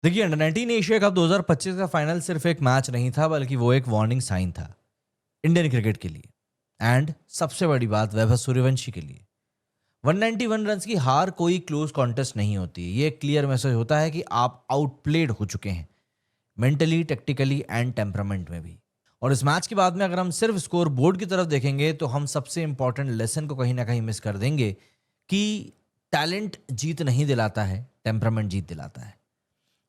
देखिए, under 19 Asia cup 2025 का final सिर्फ एक मैच नहीं था, बल्कि वो एक वार्निंग साइन था इंडियन क्रिकेट के लिए एंड सबसे बड़ी बात वैभव सूर्यवंशी के लिए। 191 रन्स की हार कोई क्लोज कॉन्टेस्ट नहीं होती। ये एक क्लियर मैसेज होता है कि आप आउटप्लेड हो चुके हैं, मेंटली, टैक्टिकली एंड टेम्परामेंट में भी। और इस मैच के बाद में अगर हम सिर्फ स्कोर बोर्ड की तरफ देखेंगे तो हम सबसे इंपॉर्टेंट लेसन को कहीं ना कहीं मिस कर देंगे कि टैलेंट जीत नहीं दिलाता है, टेम्परामेंट जीत दिलाता है।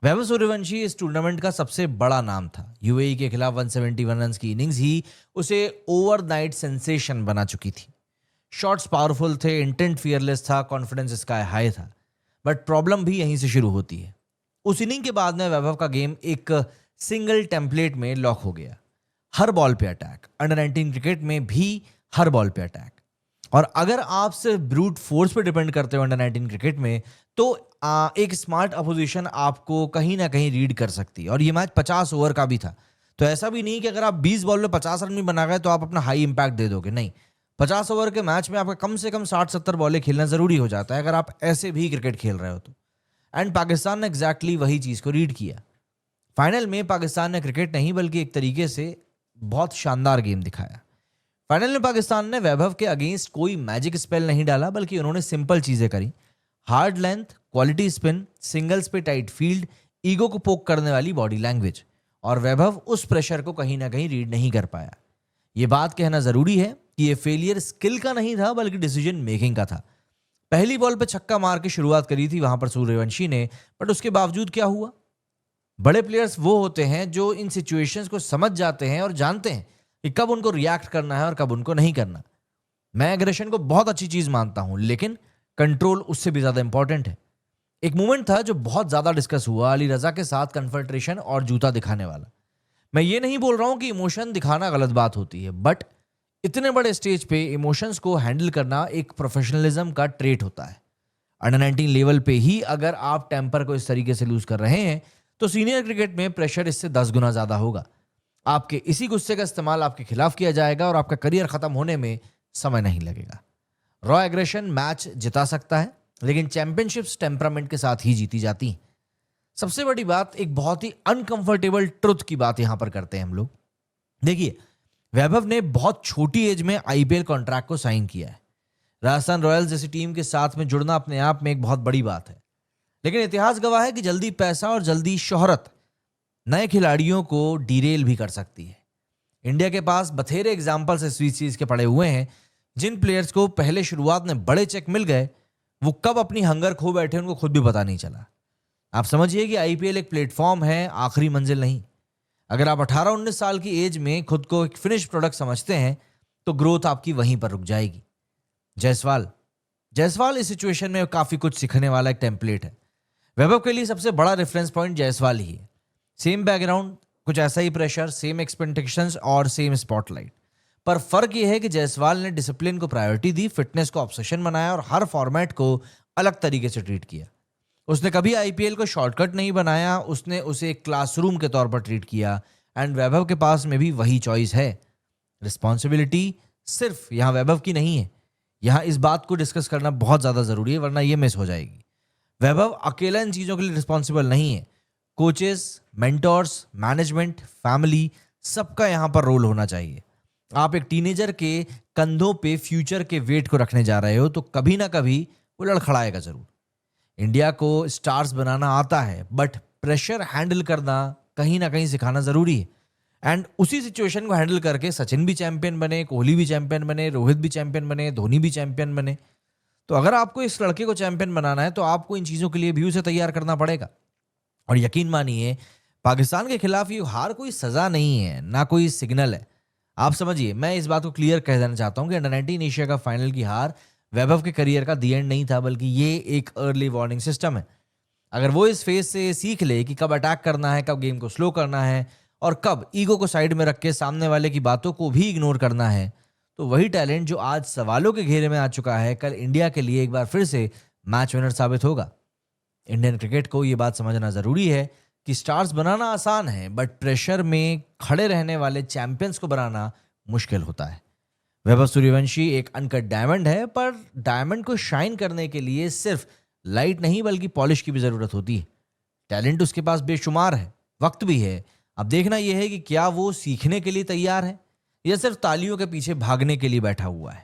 वैभव सूर्यवंशी इस टूर्नामेंट का सबसे बड़ा नाम था। यूएई के खिलाफ 171 रन की इनिंग्स ही उसे ओवरनाइट सेंसेशन बना चुकी थी। शॉट्स पावरफुल थे, इंटेंट फियरलेस था, कॉन्फिडेंस स्काई हाई था। बट प्रॉब्लम भी यहीं से शुरू होती है। उस इनिंग के बाद में वैभव का गेम एक सिंगल टेम्पलेट में लॉक हो गया। हर बॉल पे अटैक, अंडर 19 क्रिकेट में भी हर बॉल पे अटैक। और अगर आप सिर्फ ब्रूट फोर्स पे डिपेंड करते हो अंडर 19 क्रिकेट में, तो एक स्मार्ट अपोजिशन आपको कहीं ना कहीं रीड कर सकती है। और ये मैच 50 ओवर का भी था, तो ऐसा भी नहीं कि अगर आप 20 बॉल में 50 रन भी बना गए तो आप अपना हाई इंपैक्ट दे दोगे। नहीं, 50 ओवर के मैच में आपका कम से कम 60-70 बॉलें खेलना जरूरी हो जाता है अगर आप ऐसे भी क्रिकेट खेल रहे हो तो। एंड पाकिस्तान ने एग्जैक्टली वही चीज को रीड किया। फाइनल में पाकिस्तान ने क्रिकेट नहीं बल्कि एक तरीके से बहुत शानदार गेम दिखाया। फाइनल में पाकिस्तान ने वैभव के अगेंस्ट कोई मैजिक स्पेल नहीं डाला, बल्कि उन्होंने सिंपल चीजें करी। Hard length, quality spin, singles पे टाइट फील्ड, ईगो को पोक करने वाली बॉडी लैंग्वेज। और वैभव उस प्रेशर को कहीं ना कहीं रीड नहीं कर पाया। ये बात कहना जरूरी है कि ये फेलियर स्किल का नहीं था, बल्कि डिसीजन मेकिंग का था। पहली बॉल पे छक्का मार के शुरुआत करी थी वहां पर सूर्यवंशी ने, बट उसके बावजूद क्या हुआ? बड़े प्लेयर्स वो होते हैं जो इन सिचुएशंस को समझ जाते हैं और जानते हैं कि कब उनको रिएक्ट करना है और कब उनको नहीं करना। मैं एग्रेशन को बहुत अच्छी चीज मानता हूं, लेकिन कंट्रोल उससे भी ज्यादा इंपॉर्टेंट है। एक मूवमेंट था जो बहुत ज्यादा डिस्कस हुआ, अली रजा के साथ कन्फर्ट्रेशन और जूता दिखाने वाला। मैं ये नहीं बोल रहा हूं कि इमोशन दिखाना गलत बात होती है, बट इतने बड़े स्टेज पे इमोशंस को हैंडल करना एक प्रोफेशनलिज्म का ट्रेट होता है। अंडर 19 लेवल पे ही अगर आप टेम्पर को इस तरीके से लूज कर रहे हैं, तो सीनियर क्रिकेट में प्रेशर इससे 10 गुना ज्यादा होगा। आपके इसी गुस्से का इस्तेमाल आपके खिलाफ किया जाएगा और आपका करियर खत्म होने में समय नहीं लगेगा। रॉ एग्रेशन मैच जिता सकता है, लेकिन चैंपियनशिप्स टेम्परामेंट के साथ ही जीती जाती हैं। सबसे बड़ी बात, एक बहुत ही अनकंफर्टेबल ट्रुथ की बात यहां पर करते हैं हम लोग। देखिए, वैभव ने बहुत छोटी एज में आईपीएल कॉन्ट्रैक्ट को साइन किया है। राजस्थान रॉयल्स जैसी टीम के साथ में जुड़ना अपने आप में एक बहुत बड़ी बात है, लेकिन इतिहास गवाह है कि जल्दी पैसा और जल्दी शोहरत नए खिलाड़ियों को डिरेल भी कर सकती है। इंडिया के पास बथेरे एग्जाम्पल्स इस चीज के पड़े हुए हैं। जिन प्लेयर्स को पहले शुरुआत में बड़े चेक मिल गए, वो कब अपनी हंगर खो बैठे उनको खुद भी पता नहीं चला। आप समझिए कि आईपीएल एक प्लेटफॉर्म है, आखिरी मंजिल नहीं। अगर आप 18-19 साल की एज में खुद को एक फिनिश प्रोडक्ट समझते हैं, तो ग्रोथ आपकी वहीं पर रुक जाएगी। जायसवाल जायसवाल इस सिचुएशन में काफी कुछ सीखने वाला एक टेम्पलेट है। वैभव के लिए सबसे बड़ा रेफरेंस पॉइंट जायसवाल ही है। सेम बैकग्राउंड, कुछ ऐसा ही प्रेशर, सेम एक्सपेक्टेशंस और सेम स्पॉटलाइट। पर फर्क यह है कि जायसवाल ने डिसिप्लिन को प्रायोरिटी दी, फिटनेस को ऑब्सेशन बनाया और हर फॉर्मेट को अलग तरीके से ट्रीट किया। उसने कभी आईपीएल को शॉर्टकट नहीं बनाया, उसने उसे एक क्लासरूम के तौर पर ट्रीट किया। एंड वैभव के पास में भी वही चॉइस है। रिस्पॉन्सिबिलिटी सिर्फ यहां वैभव की नहीं है। यहां इस बात को डिस्कस करना बहुत ज्यादा जरूरी है, वरना यह मिस हो जाएगी। वैभव अकेला इन चीजों के लिए रिस्पॉन्सिबल नहीं है। कोचेस, मेंटोर्स, मैनेजमेंट, फैमिली, सबका यहां पर रोल होना चाहिए। आप एक टीनेजर के कंधों पे फ्यूचर के वेट को रखने जा रहे हो, तो कभी ना कभी वो लड़खड़ाएगा जरूर। इंडिया को स्टार्स बनाना आता है, बट प्रेशर हैंडल करना कहीं ना कहीं सिखाना जरूरी है। एंड उसी सिचुएशन को हैंडल करके सचिन भी चैंपियन बने, कोहली भी चैंपियन बने, रोहित भी चैंपियन बने, धोनी भी चैंपियन बने। तो अगर आपको इस लड़के को चैंपियन बनाना है, तो आपको इन चीजों के लिए भी उसे तैयार करना पड़ेगा। और यकीन मानिए, पाकिस्तान के खिलाफ ये हार कोई सजा नहीं है, ना कोई सिग्नल है। आप समझिए, मैं इस बात को क्लियर कह देना चाहता हूं कि अंडर 19 एशिया का फाइनल की हार वैभव के करियर का दी एंड नहीं था, बल्कि ये एक अर्ली वार्निंग सिस्टम है। अगर वो इस फेज से सीख ले कि कब अटैक करना है, कब गेम को स्लो करना है और कब ईगो को साइड में रख के सामने वाले की बातों को भी इग्नोर करना है, तो वही टैलेंट जो आज सवालों के घेरे में आ चुका है, कल इंडिया के लिए एक बार फिर से मैच विनर साबित होगा। इंडियन क्रिकेट को ये बात समझना जरूरी है कि स्टार्स बनाना आसान है, बट प्रेशर में खड़े रहने वाले चैंपियंस को बनाना मुश्किल होता है। वैभव सूर्यवंशी एक अनकट डायमंड है, पर डायमंड को शाइन करने के लिए सिर्फ लाइट नहीं बल्कि पॉलिश की भी जरूरत होती है। टैलेंट उसके पास बेशुमार है, वक्त भी है। अब देखना यह है कि क्या वो सीखने के लिए तैयार है या सिर्फ तालियों के पीछे भागने के लिए बैठा हुआ है।